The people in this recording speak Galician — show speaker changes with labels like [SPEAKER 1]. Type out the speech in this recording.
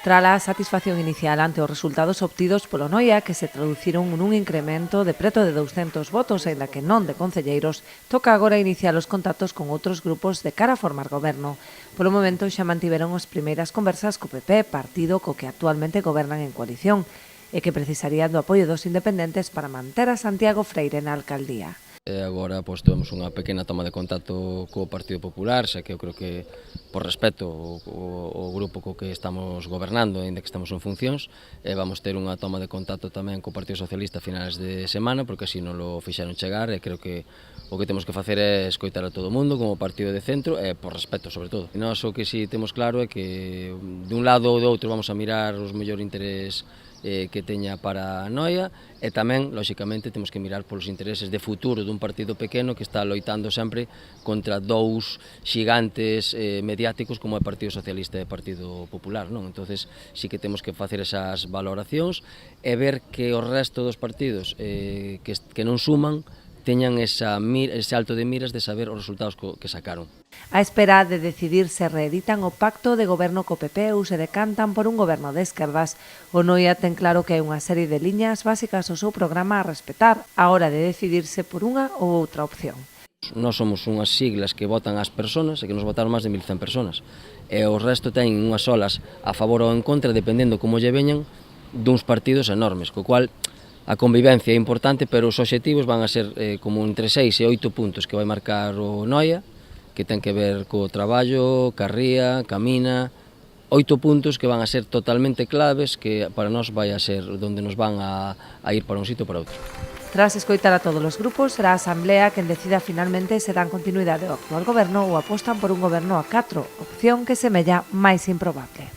[SPEAKER 1] Trala a satisfacción inicial ante os resultados obtidos polo Noia, que se traduciron nun incremento de preto de 200 votos, aínda que non de concelleiros, toca agora iniciar os contactos con outros grupos de cara a formar goberno. Polo momento xa mantiveron as primeiras conversas co PP, partido co que actualmente gobernan en coalición, e que precisarían do apoio dos independentes para manter a Santiago Freire na alcaldía.
[SPEAKER 2] E agora temos unha pequena toma de contacto co Partido Popular, xa que eu creo que, por respeto ao grupo co que estamos gobernando, ainda que estamos en funcións, vamos ter unha toma de contacto tamén co Partido Socialista a finales de semana, porque así non lo fixeron chegar, e creo que o que temos que facer é escoitar a todo o mundo como partido de centro, e por respeto sobre todo. E nós o que si temos claro é que de un lado ou do outro vamos a mirar os mellor interés que teña para a Noia, e tamén, lóxicamente, temos que mirar polos intereses de futuro dun partido pequeno que está loitando sempre contra dous xigantes mediáticos como é o Partido Socialista e o Partido Popular, non? Entonces, sí que temos que facer esas valoracións e ver que o resto dos partidos que non suman teñan ese alto de miras de saber os resultados que sacaron.
[SPEAKER 1] A espera de decidir se reeditan o pacto de goberno co PP ou se decantan por un goberno de esquerdas, o Noia ten claro que hai unha serie de liñas básicas do seu programa a respetar a hora de decidirse por unha ou outra opción.
[SPEAKER 2] Nós somos unhas siglas que votan as persoas e que nos votaron máis de 1100 persoas, e o resto teñen unhas solas a favor ou en contra, dependendo como lle veñan, duns partidos enormes, co cual a convivencia é importante, pero os obxectivos van a ser como entre 6 e 8 puntos que vai marcar o Noia, que ten que ver co traballo, ca ría, ca mina, 8 puntos que van a ser totalmente claves, que para nós vai a ser onde nos van a ir para un sitio ou para outro.
[SPEAKER 1] Tras escoitar a todos os grupos, será a Asamblea quen decida finalmente se dan continuidade ao actual goberno ou apostan por un goberno a 4, opción que semella máis improbable.